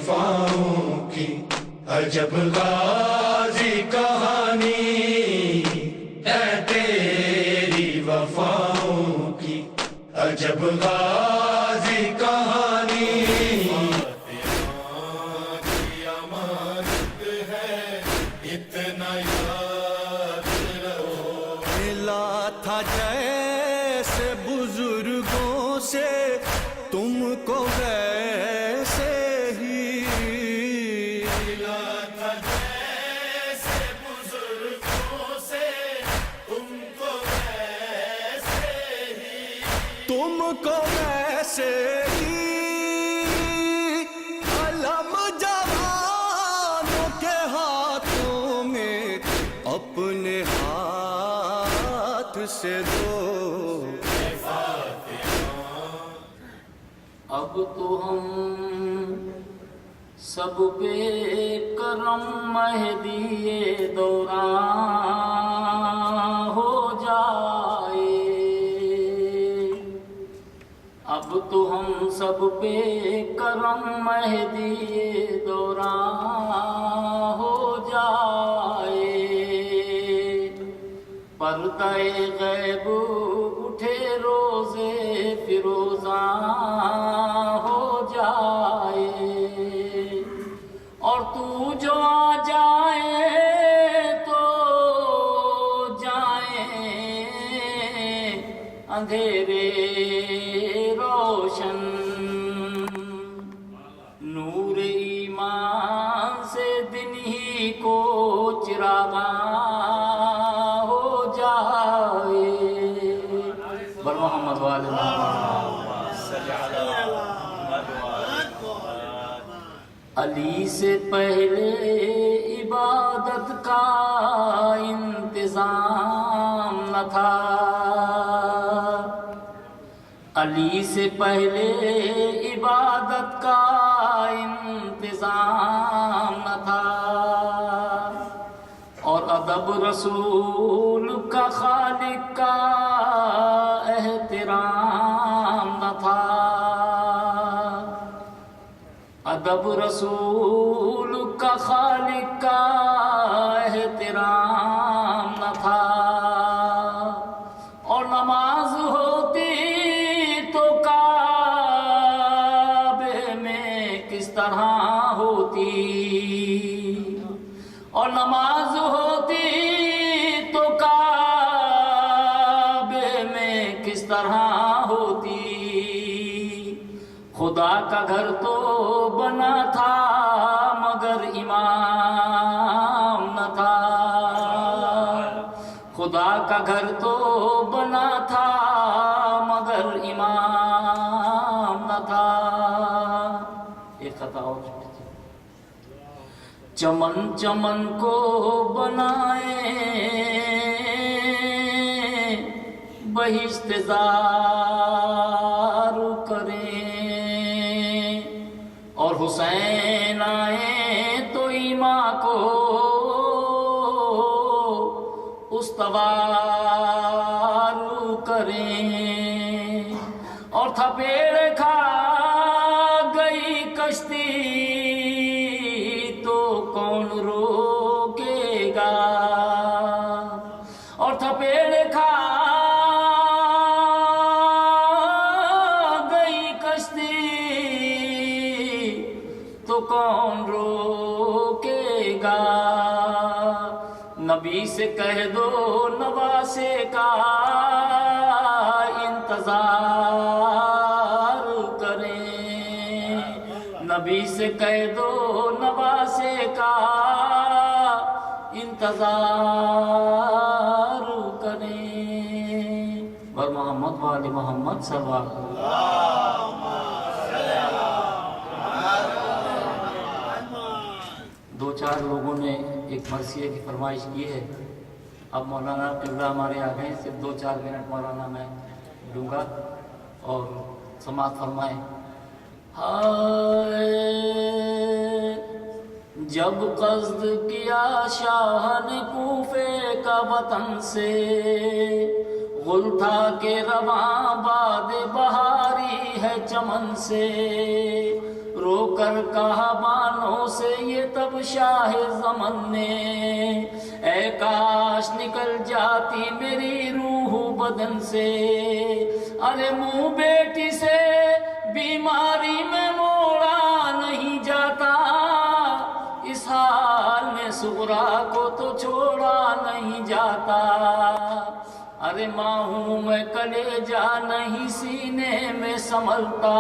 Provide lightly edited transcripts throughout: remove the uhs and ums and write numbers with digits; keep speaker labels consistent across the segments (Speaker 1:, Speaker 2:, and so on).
Speaker 1: وفاؤں کی عجب غازی کہانی، اے تیری وفاؤں کی عجب غازی کہانی۔ کی امانت ہے اتنا یاد رہو، ملا تھا جیسے بزرگوں سے تم کو ویسے ہی، ملا تھا جیسے بزرگوں سے تم کو ویسے ہی، تم کو ویسے ہی، علم جوانوں کے ہاتھوں میں اپنے ہاتھ سے دو۔
Speaker 2: اب تو ہم سب پہ کرم مہدی دوران ہو جائے، اب تو ہم سب پہ کرم مہدی دوران ہو جائے، پردہ غیب اٹھے روزے فیروزاں ہو جائے، اور تو جو آ جائے تو جائیں اندھیرے روشن، نور ایمان سے دن ہی کو چراغاں ہو جائے۔ بر محمد والے علی سے پہلے عبادت کا انتظام نہ تھا، علی سے پہلے عبادت کا انتظام نہ تھا، اور ادب رسول کا خالق کا احترام نہ تھا، ادب رسول کا خالق کا احترام نہ تھا، اور نماز ہوتی تو کعبے میں کس طرح ہوتی، اور نماز ہوتی تو کعبے میں کس طرح ہوتی، خدا کا گھر تو بنا تھا مگر امام نہ تھا، خدا کا گھر تو بنا تھا مگر امام نہ تھا۔ ایک خطا اور، چمن چمن کو بنائے بہشت زار کریں، اور حسین آئے تو ایماں کو استوار کریں، اور تھپیڑ کھا گئی کشتی تو کون روکے گا، اور تھپیڑ کھا گئی کشتی تو کون روکے گا، نبی سے کہہ دو نواسے کا انتظار کریں، نبی سے کہہ دو نواسے کا انتظار کریں۔ اور محمد والے محمد صلی اللہ علیہ وسلم۔ دو چار لوگوں نے ایک مرثیہ کی فرمائش کی ہے، اب مولانا قبلہ ہمارے آ گئے، صرف 2-4 منٹ مولانا میں دوں گا اور سماعت فرمائیں۔ جب قصد کیا شاہ نے کوفے کا وطن سے، غل تھا کہ رواں باد بہاری ہے چمن سے، رو کر کر کہا بانوں سے یہ تب شاہ زمن نے، اے کاش نکل جاتی میری روح بدن سے، ارے منہ بیٹی سے بیماری میں موڑا نہیں جاتا، اس حال میں صغرا کو تو چھوڑا نہیں جاتا، ارے ماں ہوں میں کلیجہ نہیں سینے میں سنبھلتا،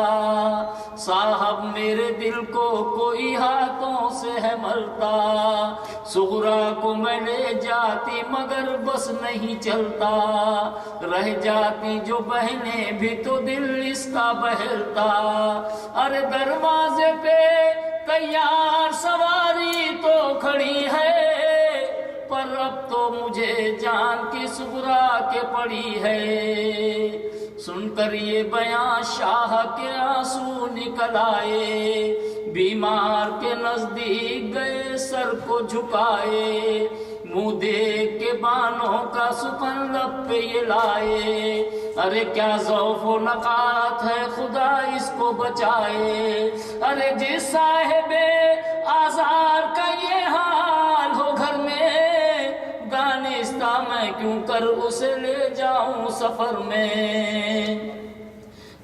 Speaker 2: صاحب میرے دل کو کوئی ہاتھوں سے ہے ملتا، صغرا کو میں لے جاتی مگر بس نہیں چلتا، رہ جاتی جو بہنیں بھی تو دل اس کا بہلتا، ارے دروازے پہ تیار سواری تو کھڑی ہے، پر اب تو مجھے جان کی صغرا کے پڑی ہے، سن کر یہ بیان شاہ کے آنسو نکل آئے، بیمار کے نزدیک گئے سر کو جھکائے، منہ دیکھ کے بانوں کا سخن لب پہ یہ لائے، ارے کیا ضعف و نقاہت ہے خدا اس کو بچائے، ارے جس صاحب آزار کا یہ حال ہو گھر میں، دانستہ میں کیوں کر اسے لے جاؤں سفر میں،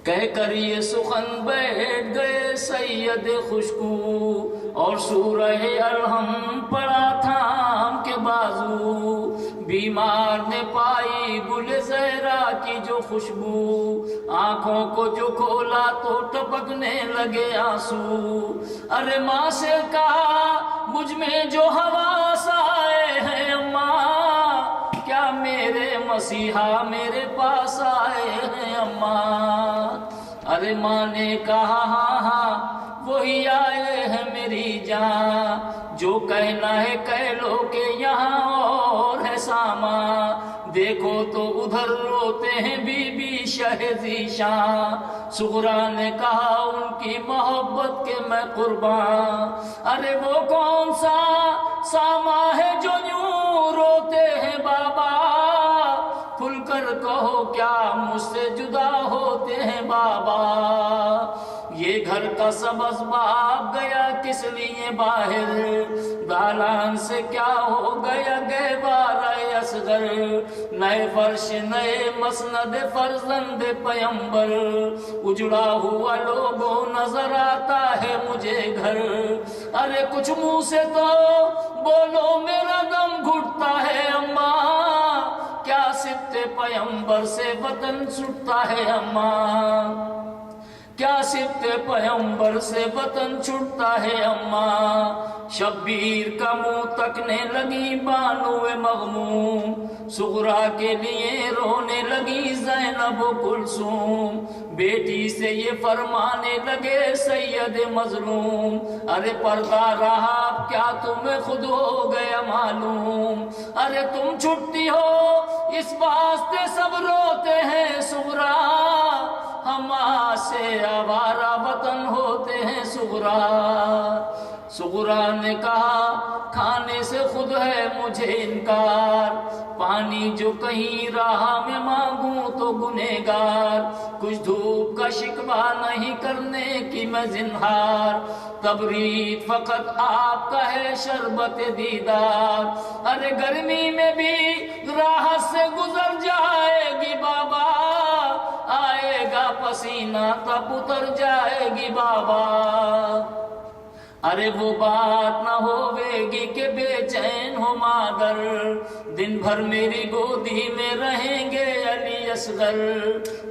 Speaker 2: کہہ کر یہ سخن بیٹھ گئے سید خوشبو، اور سورہ الحم پڑا تھام کے بازو، بیمار نے پائی گل زہرا کی جو خوشبو، آنکھوں کو جو کھولا تو ٹپکنے لگے آنسو، ارے ماں سے کہا مجھ میں جو حواس آئے ہیں اماں، کیا میرے مسیحا میرے پاس آئے ہیں اماں، ارے ماں نے کہا ہاں ہاں وہی آئے ہیں میری جان، جو کہنا ہے کہہ لو کہ یہاں اور ہے ساما، دیکھو تو ادھر روتے ہیں بی بی شہ ذیشان، صغرا نے کہا ان کی محبت کے میں قربان، ارے وہ کون سا ساما ہے جو یوں روتے ہیں بابا، کھل کر کہو کیا مجھ سے جدا ہوتے ہیں بابا، یہ گھر کا سب اسباب گیا کس لیے باہر، دالان سے کیا ہو گیا گہوارہ اصغر، نئے فرش نئے مسند فرزند پیمبر، اجڑا ہوا لوگوں نظر آتا ہے مجھے گھر، ارے کچھ منہ سے تو بولو میرا دم گھٹتا ہے اماں، کیا سبت پیمبر سے وطن چھٹتا ہے اماں، کیا سبت پیمبر سے وطن چھٹتا ہے اماں، شبیر کا منہ تکنے لگی بانو مغموم، صغرا کے لیے رونے لگی زینب و کلثوم، بیٹی سے یہ فرمانے لگے سید مظلوم، ارے پردہ رہا کیا تمہیں خود ہو گیا معلوم، ارے تم چھٹتی ہو اس واسطے سب روتے ہیں صغرا، ہم سے آوارہ وطن ہوتے ہیں صغرا، صغرا نے کہا کھانے سے خود ہے مجھے انکار، پانی جو کہیں راہ میں مانگوں تو گنہگار، کچھ دھوپ کا شکوہ نہیں کرنے کی میں زنہار، تبرید فقط آپ کا ہے شربت دیدار، ارے گرمی میں بھی راہ سے گزر جائے گی بابا، آئے گا پسینہ تب اتر جائے گی بابا، ارے وہ بات نہ ہوے گی کہ بے چین ہو مادر، دن بھر میری گودی میں رہیں گے علی اصغر،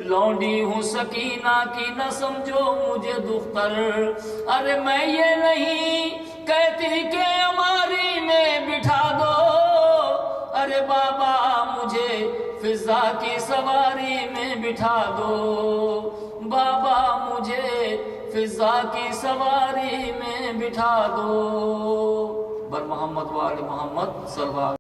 Speaker 2: لونڈی ہوں سکینہ کی نہ سمجھو مجھے دختر، ارے میں یہ نہیں کہتی کہ ہماری میں بٹھا دو، ارے بابا مجھے فضا کی سواری میں بٹھا دو، بابا مجھے فضا کی سواری میں بٹھا دو، بر محمد وآل محمد صلی اللہ